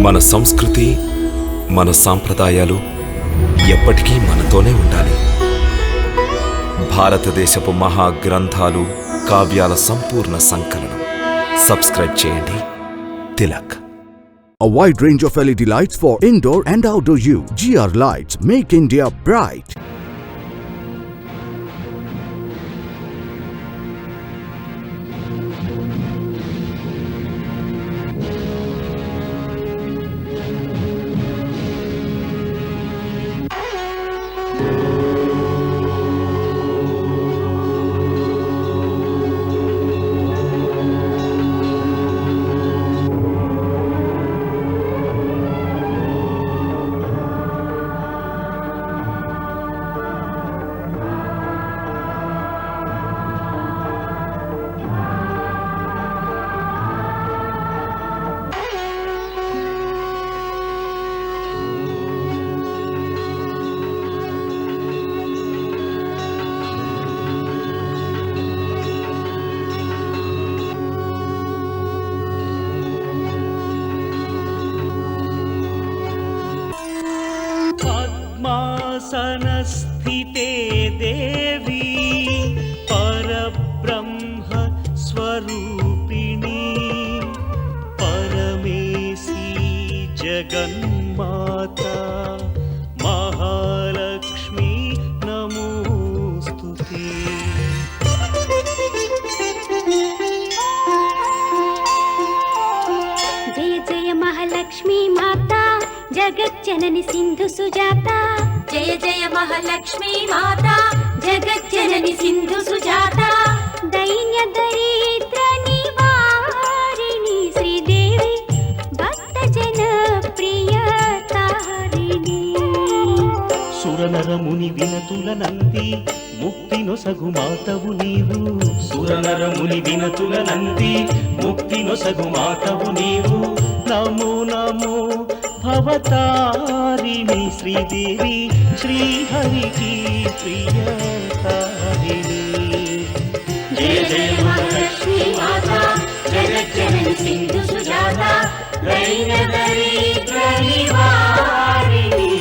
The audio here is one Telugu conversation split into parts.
మన సంస్కృతి, మన సాంప్రదాయాలు ఎప్పటికీ మనతోనే ఉండాలి. భారతదేశపు మహా గ్రంథాలు, కావ్యాల సంపూర్ణ సంకలనం. సబ్స్క్రైబ్ చేయండి. Tilak. A wide range of LED lights for indoor and outdoor use. GR Lights make India bright. पद्मासनस्थिते देवी परब्रह्म स्वरूपिणी परमेशी जगन्माता महालक्ष्मी नमोस्तुते। जय जय महालक्ष्मी माता जगज्जननी सिंधु सुजाता। जय जय महालक्ष्मी माता जगज्जननी सिंधु सुजाता। दैन्य दरिद्र निवारिणी श्रीदेवी भक्त जन प्रिय तारिणी। సురనర ముని వినతుల నంది ముక్తి నొసగు మాతవు నీవు. సురనర ముని వినతుల నంది ముక్తి నొసగు మాతవు నీవు. నమో నమో भवतारिणी श्रीदेवी श्रीहरिकी प्रियतारिणी। जय जय महालक्ष्मी माता जगज्जननी सिंधु सुजाता दैन्य दरिद्र निवारिणी।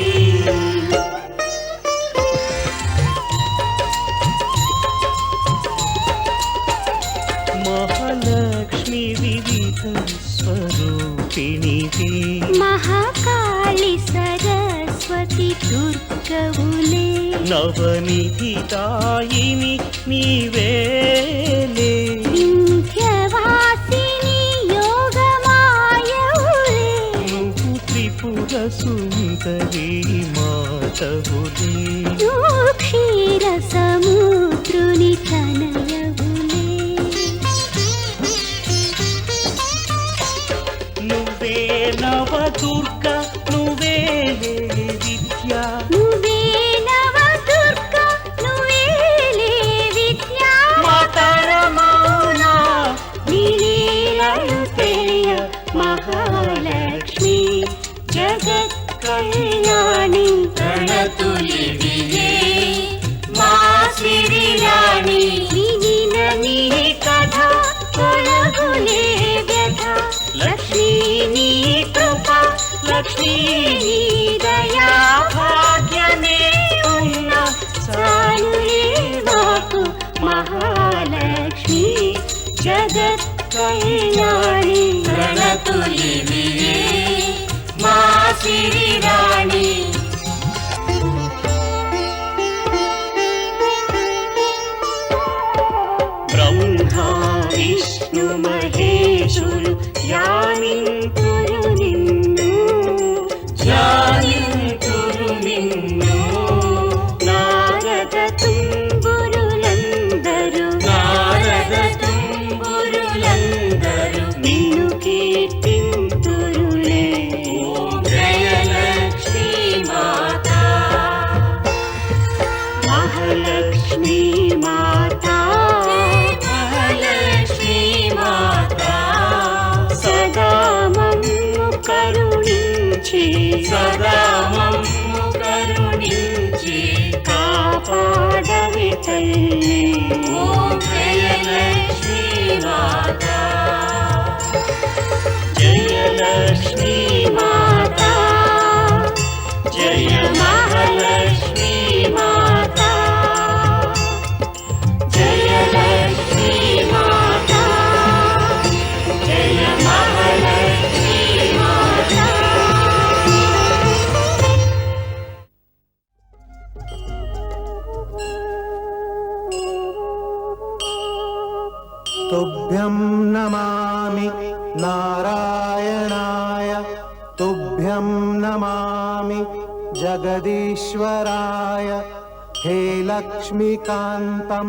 महालक्ष्मी विविध स्वरूपिणी महाकाली सरस्वती दुर्गौले नवनिधिदायिनी नीवेले विन्ध्यवासिनी योगमायौले నువ్వు త్రిపుర సుందరి మాతవులే క్షీర సముద్రుని తనయవులే నువ్వే నవదుర్గ నువ్వే విద్య నువ్వే నవదుర్గ నువ్వేలే విద్య మాతరమౌనా నీలీలలు తెలియ మహాలక్ష్మి జగత్ కళ్యాణి ప్రణతులివియే మా సిరిరాణి। వినిన నీ కథ తొలగులే వ్యథ లక్ష్మీ నీ కృప లక్ష్మీ నీ దయా భాగ్యమే ఉన్న సానులే మాకు మహాలక్ష్మి జగత్ కళ్యాణి ప్రణతులివియే మా సిరిరాణి। బ్రహ్మా విష్ణు మహేశులు ధ్యానింతురు నిన్ను ధ్యానింతురు నిన్ను నారద తుంబురులందరూ నారద తుంబురులందరూ నిన్ను కీర్తింతురులే ఓం జయలక్ష్మీ మాతా మహాలక్ష్మీ మాతా మహాలక్ష్మీ మాతా సదా మమ్ము కరుణించి సదా మమ్ము కరుణించి కాపాడవి తల్లి ఓం జయలక్ష్మీ మాతా జయలక్ష్మీ మా नारायणाय तुभ्यं नमामि जगदीश्वराय हे लक्ष्मीकान्तं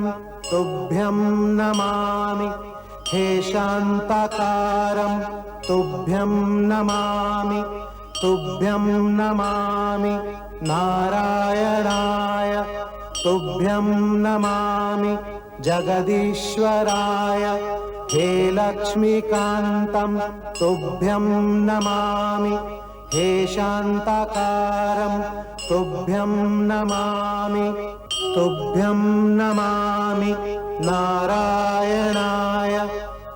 तुभ्यं नमामि हे शान्ताकारं तुभ्यं नमामि तुभ्यं नमामि नारायणाय तुभ्यं नमामि जगदीश्वराय हे लक्ष्मीकान्तं तुभ्यं नमामि हे शान्ताकारं तुभ्यं नमामि तुभ्यं नमामि नारायणाय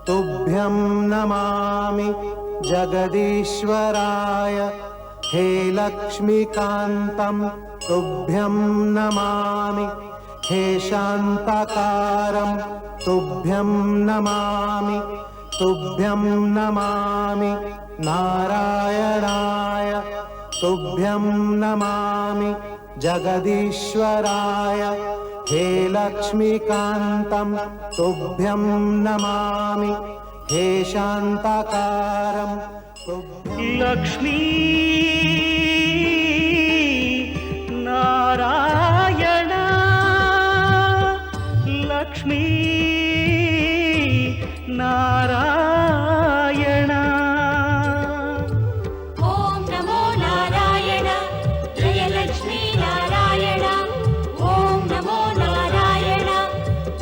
तुभ्यं नमामि जगदीश्वराय हे लक्ष्मीकान्तं तुभ्यं नमामि हे शान्ताकारं तुभ्यं नमामि तुभ्यं नमामि नारायणाय तुभ्यं नमामि जगदीश्वराय हे लक्ष्मीकान्तं तुभ्यं नमामि हे शान्ताकारं लक्ष्मी नारायण लक्ष्मी नारायण ॐ नमो नारायण जय लक्ष्मी नारायण ॐ नमो नारायण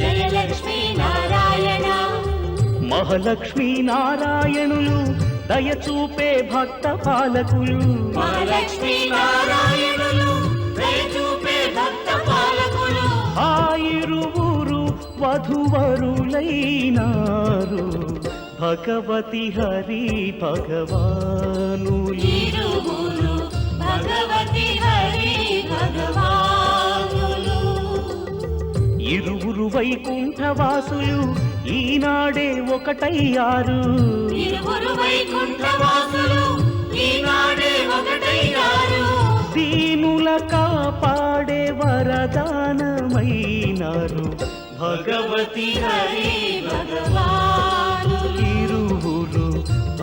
जय लक्ष्मी नारायण మహాలక్ష్మీ నారాయణులు దయచూపే భక్త పాలకులు మహాలక్ష్మీ నారాయణులు దయచూపే భక్త పాలకులు ఆ ఇరువురు వధువరులైనారు భగవతి హరి భగవానులు ఇరువురు భగవతి హరి భగవానులు ఇరువురు వైకుంఠవాసులు ఈనాడే ఒకటయ్యారు ఇరువురు వైకుంఠవాసులు ఈనాడే ఒకటయ్యారు దీనుల కాపాడే వరదానమైనారు భగవతి హరి భగవానులు ఇరువురు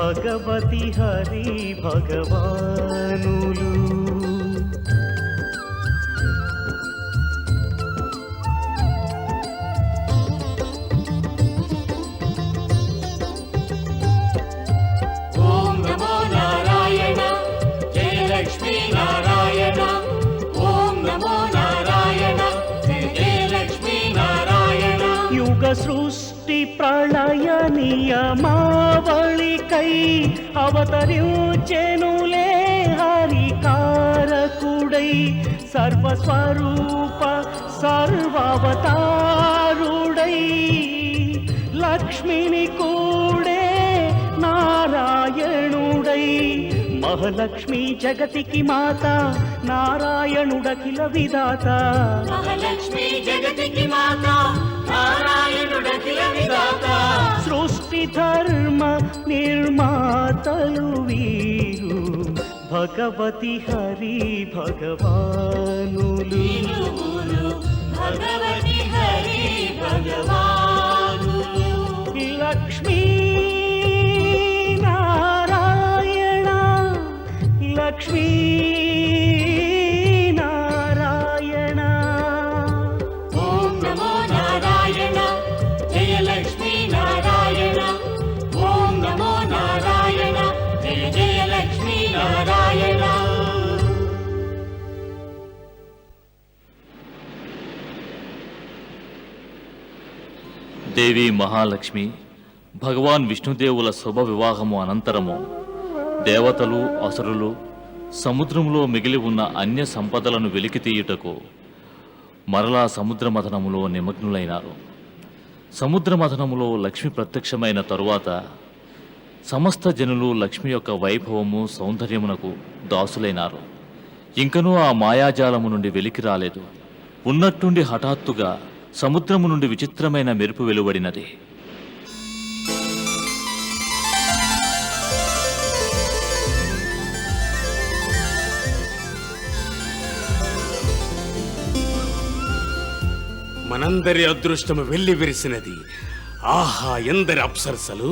భగవతి హరి భగవానులు ఓం నమో నారాయణ జయ లక్ష్మీ నారాయణ ఓం నమో నారాయణ జయ లక్ష్మీ నారాయణ యుగ సృష్టి ప్రళయ నియమావళికై అవతరించెనులే హరికారకుడై సర్వస్వరూప సర్వావతారుడై లక్ష్మిని కూడే నారాయణుడై మహాలక్ష్మి జగతికి మాత నారాయణుడఖిల విధాత మహాలక్ష్మి జగతికి మాత నారాయణుడఖిల విధాత సృష్టి ధర్మ నిర్మాతలు వీరు భగవతి హరి భగవానులు ఇరువురు భగవతి హరి భగవానులు లక్ష్మీ నారాయణ లక్ష్మీ నారాయణ ఓం నమో నారాయణ జయ లక్ష్మీ నారాయణ ఓం నమో నారాయణ జయ జయ లక్ష్మీ నారాయణ దేవి మహాలక్ష్మి భగవాన్ విష్ణుదేవుల శుభ వివాహము అనంతరము దేవతలు అసురులు సముద్రంలో మిగిలి ఉన్న అన్య సంపదలను వెలికితీయుటకు మరలా సముద్రమథనములో నిమగ్నులైనారు. సముద్రమథనములో లక్ష్మి ప్రత్యక్షమైన తరువాత సమస్త జనులు లక్ష్మి యొక్క వైభవము సౌందర్యమునకు దాసులైనారు. ఇంకనూ ఆ మాయాజాలము నుండి వెలికి రాలేదు. ఉన్నట్టుండి హఠాత్తుగా సముద్రము నుండి విచిత్రమైన మెరుపు వెలువడినది. మనందరి అదృష్టము వెళ్ళి విరిసినది. ఆహా, ఎందరి అప్సరసలు!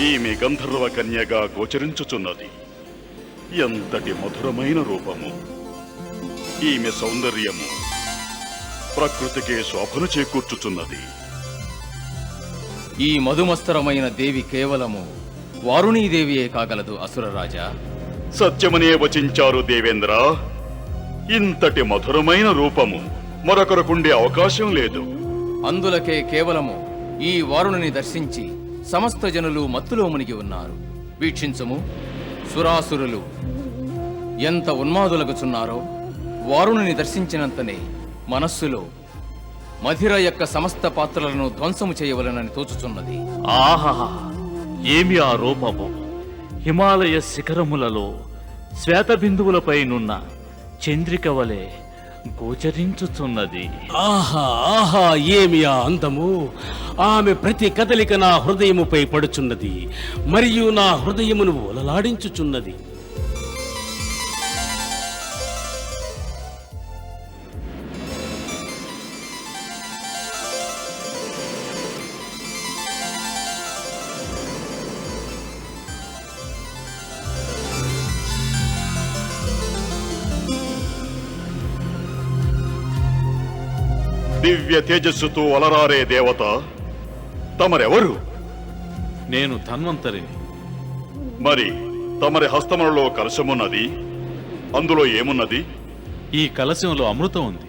ఈమె గంధర్వ కన్యగా గోచరించుచున్నది. ఎంతటి మధురమైన రూపము! ఈమె సౌందర్యము ప్రకృతికే శోభను చేకూర్చుచున్నది. ఈ మధుమస్తరమైన దేవి కేవలము వారుణీదేవియే కాగలదు అసురరాజా. సత్యమనే వచించారు దేవేంద్ర. ఇంతటి మధురమైన రూపము మరొకరుకుండే అవకాశం లేదు. అందులకే కేవలము ఈ వారుణుని దర్శించి సమస్త జనులు మత్తులో మునిగి ఉన్నారు. వీక్షించము, సురాసురులు ఎంత ఉన్మాదులగుచున్నారో. వారుణుని దర్శించినంతనే మనస్సులో మధిర యొక్క సమస్త పాత్రలను ధ్వంసము చేయవలనని తోచుచున్నది. ఆహా, ఏమి ఆ రూపము! హిమాలయ శిఖరములలో శ్వేతబిందువులపైనున్న చంద్రిక వలె గోచరించుచున్నది. ఆహా ఆహా, ఏమి ఆ అందము! ఆమె ప్రతి కదలిక నా హృదయముపై పడుచున్నది, మరియు నా హృదయమును ఓలలాడించుచున్నది. దివ్య తేజస్సుతో అలరారే దేవత తమరెవరు? నేను ధన్వంతరిని. మరి తమరి హస్తములలో కలశమున్నది, అందులో ఏమున్నది? ఈ కలశంలో అమృతం ఉంది.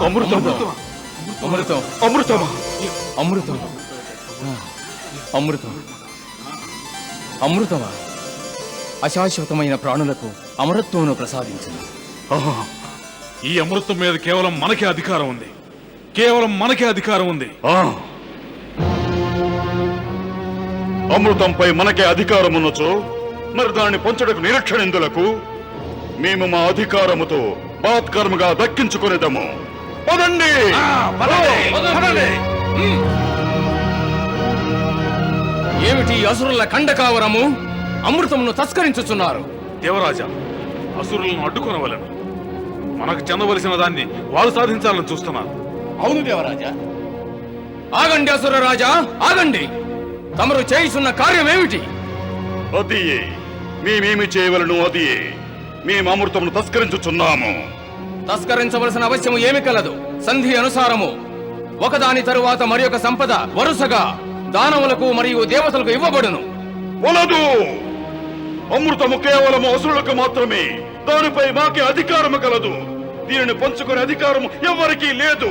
అమృతమా? అమృతం, అమృతమా? అమృతం, అమృతం, అమృతమా! అశాశ్వతమైన ప్రాణులకు అమరత్వమును ప్రసాదించింది. ఈ అమృతం మీద కేవలం మనకే అధికారం ఉంది. కేవలం మనకే అధికారం ఉంది. అమృతంపై మనకే అధికారం ఉన్నచో మరి దాన్ని పంచడకు నిరీక్షణెందులకు? మేము మా అధికారముతో బలాత్కారముగా దక్కించుకునేదము. పదండి! ఏమిటి అసురుల ఖండకావరము? అమృతమును తస్కరించుచున్నారు. దేవరాజా, అసురులను అడ్డుకొనవలను. మనకు చెందవలసిన దాన్ని వారు సాధించాలని చూస్తున్నారు. అవును దేవరాజా. ఆగండి అసుర రాజా, ఆగండి! తమరు చేయుచున్న కార్యమేమిటి? అది మేమేమి చేయవలను? అది మేము అమృతమును తస్కరించుచున్నాము. తస్కరించవలసిన అవశ్యము ఏమి కలదు? సంధి అనుసారము ఒకదాని తరువాత మరి ఒక సంపద వరుసగా దానవులకు మరియు దేవతలకు ఇవ్వబడును. వలదు! అమృతము కేవలము అసురులకు మాత్రమే. దానిపై మాకే అధికారము కలదు. దీనిని పంచుకునే అధికారము ఎవరికీ లేదు.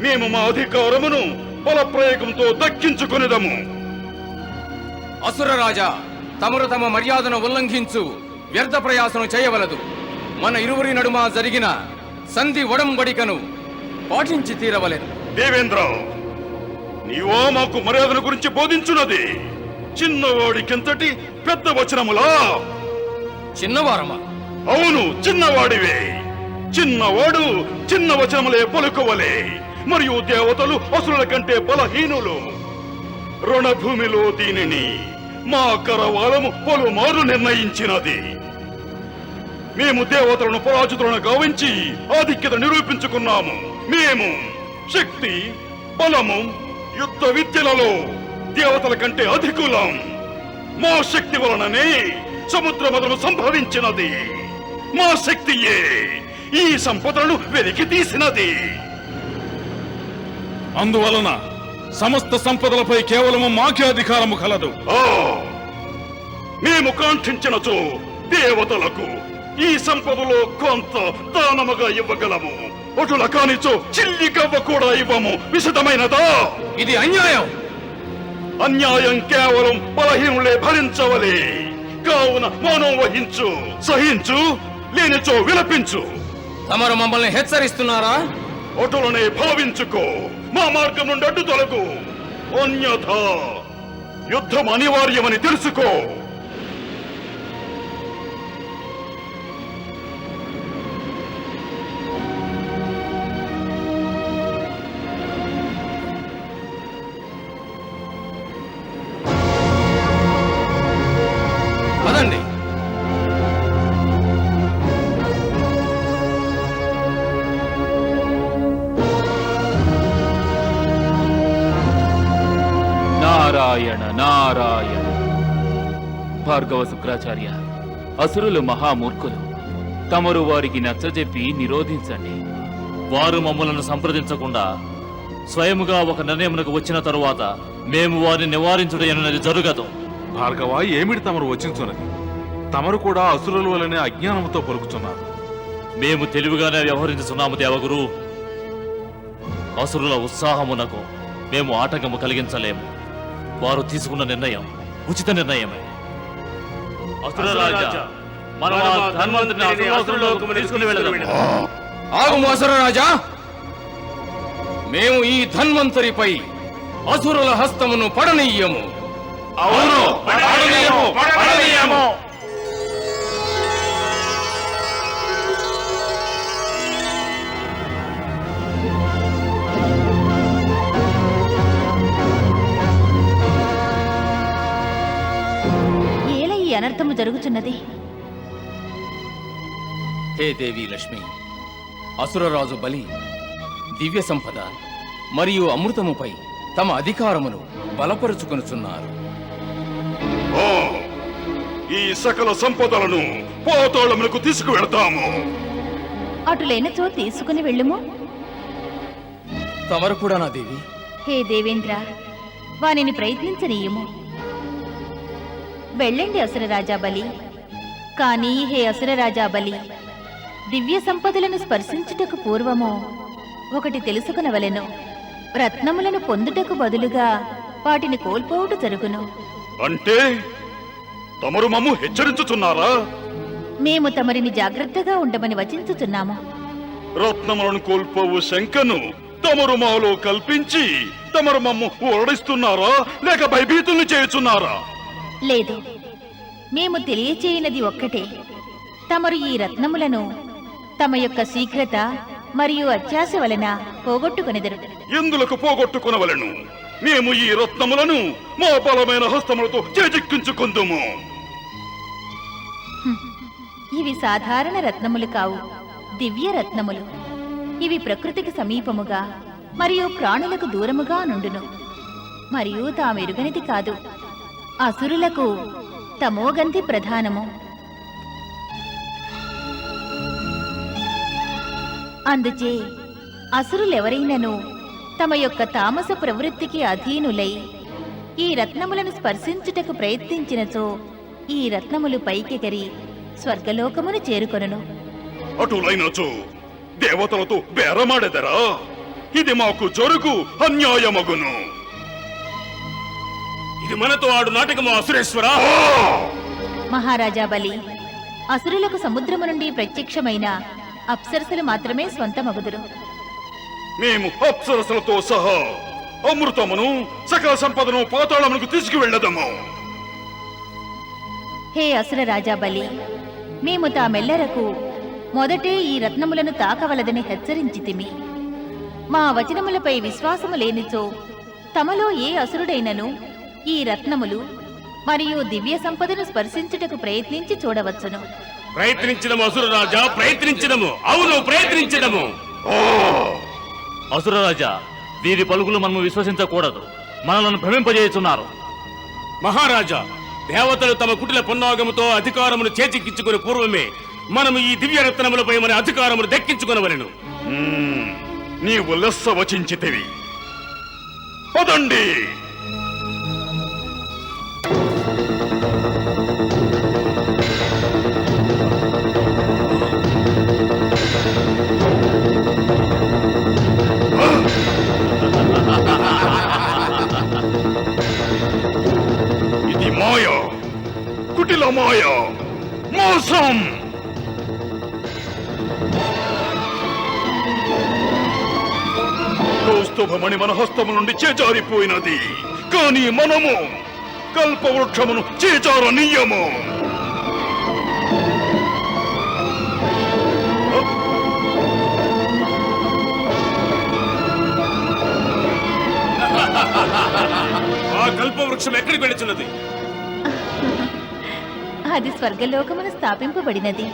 మేము మా అధికారమును బలప్రయోగంతో దక్కించుకునేదము. అసుర రాజా, తమరు తమ మర్యాదను ఉల్లంఘించు వ్యర్థ ప్రయాసను చేయవలదు. మన ఇరువురి నడుమ జరిగిన సంధి ఒడంబడికను పాటించి తీరవలెను. దేవేంద్ర, నీవో మాకు మర్యాదను గురించి బోధించున్నది చిన్నవాడికింతటి పెద్ద వచనములా? చిన్నవారమా? అవును, చిన్నవాడివే. చిన్నవాడు చిన్న వచనములే పలుకోవలే. మరియు దేవతలు అసురుల కంటే బలహీనులు. రణభూమిలో దీనిని మా కరవాలము పలుమారు నిర్ణయించినది. మేము దేవతలను పరాజితులను గావించి ఆధిక్యత నిరూపించుకున్నాము. మేము శక్తి, బలము, యుద్ధ విద్యలలో దేవతల కంటే అధికులం. మా శక్తి వలననే సముద్ర మదము సంభవించినది. మా శక్తియే ఈ సంపదలను వెలికి తీసినది. అందువలన సమస్త సంపదలపై కేవలము మాకే అధికారము కలదు. మేము కాంక్షించినచో దేవతలకు ఈ సంపదలో కొంత దానముగా ఇవ్వగలము. ఒటుల కానిచో చిల్లి గవ్వ కూడా ఇవ్వము. విశదమైనదా? ఇది అన్యాయం. అన్యాయం కేవలం బలహీనులే భరించవలే. కావున మౌనం వహించు, సహించు, లేనిచో విలపించు. తమరు మమ్మల్ని హెచ్చరిస్తున్నారా? ఒటులనే భావించుకో. మా మార్గం నుండి అడ్డు తొలగు. అన్యథా యుద్ధం అనివార్యమని తెలుసుకో. నారాయణ నారాయణ. భార్గవ శుక్రాచార్య, అసురులు మహామూర్ఖులు. తమరు వారికి నచ్చజెప్పి నిరోధించండి. వారు మమ్మలను సంప్రదించకుండా స్వయముగా ఒక నిర్ణయమునకు వచ్చిన తరువాత మేము వారిని నివారించుడన్నది జరుగదు. భార్గవ, ఏమిటి తమరు వచ్చించున్నది? తమరు కూడా అసురుల వలనే అజ్ఞానంతో పలుకుతున్నారు. మేము తెలివిగానే వ్యవహరించుతున్నాము దేవగురు. అసురుల ఉత్సాహమునకు మేము ఆటంకము కలిగించలేము. వారు తీసుకున్న నిర్ణయం ఉచిత నిర్ణయమే. అసురరాజా, మనం ఆ ధన్వంతరిని అసురలోకము తీసుకుని వెళదాం. ఆగుము అసురరాజా, మేము ఈ ధన్వంతరిపై అసురుల హస్తమును పడనీయము. అవును, పడనీయము, పడనీయము. ఏల ఈ అనర్థము జరుగుతున్నది? హే దేవి లక్ష్మి, అసురరాజు బలి దివ్య సంపద మరియు అమృతముపై తమ అధికారమును బలపరుచుకొనుచున్నారు. ఆ, ఈ సకల సంపదలను పాతాళములకు తీసుకువెళతాము. అటులైనచో తీసుకుని వెళ్ళుము. తమరు కూడా నా దేవి. హే దేవేంద్ర, వానిని ప్రయత్నించనీయము. వెళ్ళండి అసురరాజా బలి. కానీ హే అసురరాజా బలి, దివ్య సంపదలను స్పర్శించుటకు పూర్వము ఒకటి తెలుసుకునవలెను. రత్నములను పొందుటకు బదులుగా వాటిని కోల్పోవుట జరుగును. అంటే తమరు మమ్ము హెచ్చరించుచున్నారా? మేము తమరిని జాగ్రత్తగా ఉండమని వచించుచున్నాము. రత్నములను కోల్పోవు శంకను తమరు మాలో కల్పించి తమరు మమ్ము ఓడిస్తున్నారా లేక భయభీతుల్ని చేయుచున్నారా? లేదు, మేము తెలియచేయనది ఒక్కటే. తమరు ఈ రత్నములను తమ యొక్క శీఘ్రత మరియు అత్యాశ వలన పోగొట్టుకొనెదరు. ఎందులకు పోగొట్టుకునవలెను? మేము ఈ రత్నములను మా బలమైన హస్తములతో చేజిక్కించుకుందుము. ఇవి సాధారణ రత్నములు కావు, దివ్య రత్నములు. ఇవి ప్రకృతికి సమీపముగా మరియు ప్రాణులకు దూరముగా నుండును. మరియు తామెరుగనిది కాదు. అసురులకు తమోగంధి ప్రధానము. అందుచే అసురులెవరైనను తమ యొక్క తామస ప్రవృత్తికి అధీనులై ఈ రత్నములను స్పర్శించుటకు ప్రయత్నించినచో ఈ రత్నములు పైకెగరి స్వర్గలోకమును చేరుకొనును. అటులైనచో దేవతలతో బేరమాడెదరా? ఇది మాకు జరుగు అన్యాయమగును. ఇది మనతో ఆడు నాటకము అసురేశ్వరా. మహారాజా బలి, అసురులకు సముద్రము నుండి ప్రత్యక్షమైన అప్సరసలు మాత్రమే స్వంతమగుదురు. మేము అప్సరసలతో సహా అమృతమును సకల సంపదను పాతాళమునకు తీసుకువెళ్ళదము. హే అసుర రాజా బలి, మేము తామెల్లరకు మొదటే ఈ రత్నములను తాకవలదని హెచ్చరించితిమి. మా వచనములపై విశ్వాసము లేనిచో తమలో ఏ అసురుడైనను ఈ రత్నములు మరియు దివ్య సంపదను స్పర్శించుటకు ప్రయత్నించి చూడవచ్చును. ప్రయత్నించడము అసురరాజా, ప్రయత్నించడము. అవును, ప్రయత్నించడము. అసురరాజా, వీరి పలుకులు మనము విశ్వసించకూడదు. మనలను భ్రమింపజేయుచున్నారు. మహారాజా, దేవతలు తమ కుటిల పున్నాగముతో అధికారమును చేజిక్కించుకుని పూర్వమే మనము ఈ దివ్య రత్నములపై మన అధికారమును దక్కించుకొనవలెను. నీవు లెస్స వచించితివి. పదండి. ఇది మాయ, కుటిల మాయ, మోసం. కౌస్తుభమణి మన హస్తము నుండి చేజారిపోయినది, కానీ మనము కల్పవృక్షమును చేజారనీయము. ఆ కల్పవృక్షం ఎక్కడికి వెళుచున్నది? అది స్వర్గలోకమును స్థాపింపబడినది.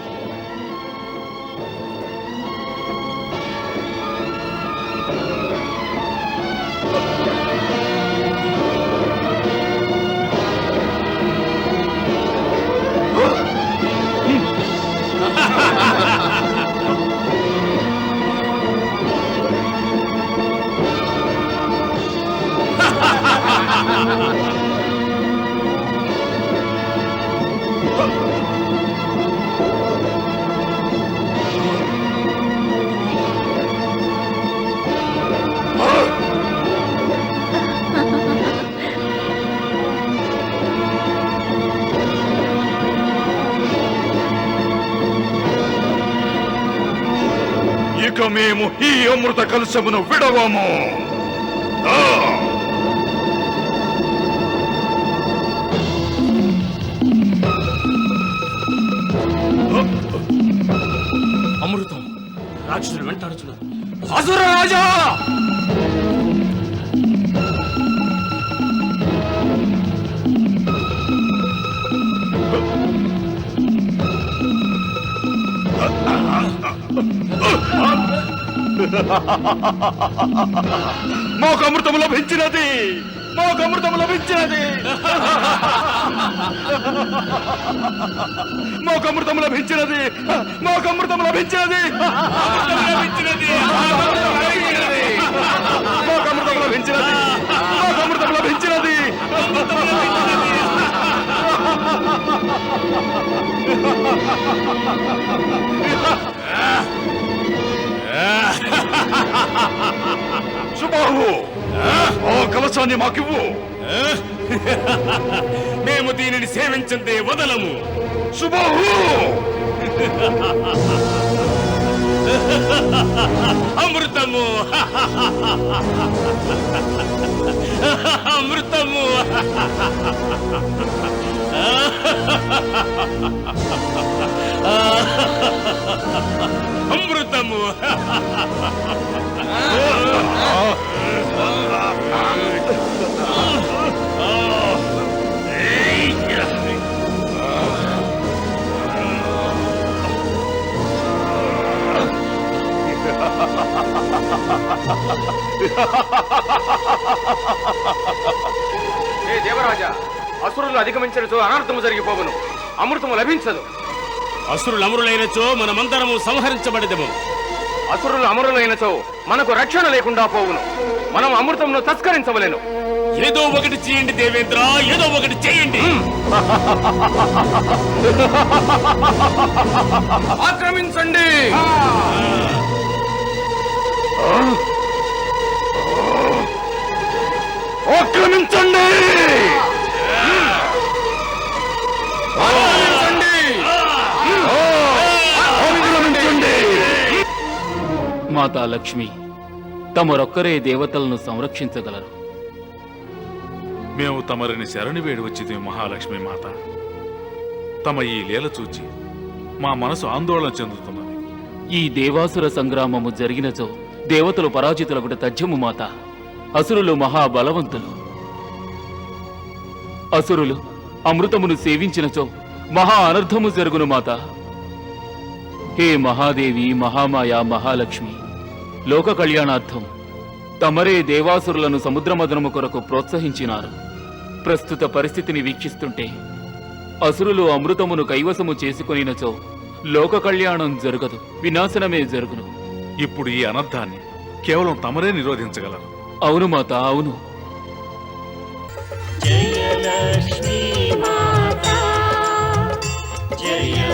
ఇక మేము ఈ అమృత కలశమును విడవము. అమృతం రాక్షసులు వెంటాడుచున్నారు. అసుర రాజా! మాకు అమృతం లభించినది, మాకు అమృతం లభించినది, మాకు అమృతం లభించినది, మాకు అమృతం లభించినది, మాకు అమృతం లభించినది, మాకు అమృతం లభించినది. సుబాహు, ఆ కలశాన్ని మాకివ్వు. మేము దీనిని సేవించందే వదలము. సుబాహు, అమృతము అమృతము అమృతము ఏ దేవరాజా, అసురులు అధిగమించడంతో అనర్థము జరిగిపోవును, అమృతము లభించదు. అసురులు అమరులైనచో మనమందరము సంహరించబడదము. అసురులు అమరులైనచో మనకు రక్షణ లేకుండా పోవును, మనం అమృతమును తస్కరించవలెను. ఏదో ఒకటి చేయండి దేవేంద్ర, ఏదో ఒకటి చేయండి. ఆక్రమించండి. ఆక్రమించండి. మాతా లక్ష్మి తమరొక్కరే దేవతలను సంరక్షించగలరు. మేము తమరిని శరణి వేడి వచ్చింది మహాలక్ష్మి మాత. తమ ఈ లీల చూచి మా మనసు ఆందోళన చెందుతున్నది. ఈ దేవాసుర సంగ్రామము జరిగినచో దేవతలు పరాజితులగుట తథ్యము మాత. అసురులు మహాబలవంతులు. అసురులు అమృతమును సేవించినచో మహా అనర్థము జరుగును మాత. హే మహాదేవి, మహామాయ, మహాలక్ష్మి, లోక కళ్యాణార్థం తమరే దేవాసురులను సముద్రమదనము కొరకు ప్రోత్సహించినారు. ప్రస్తుత పరిస్థితిని వీక్షిస్తుంటే అసురులు అమృతమును కైవసము చేసుకొనినచో లోక కళ్యాణం జరగదు, వినాశనమే జరుగును. ఇప్పుడు ఈ అనర్థాన్ని కేవలం తమరే నిరోధించగలరు. అవును మాత, అవును. జయలక్ష్మీ మాతా, జయ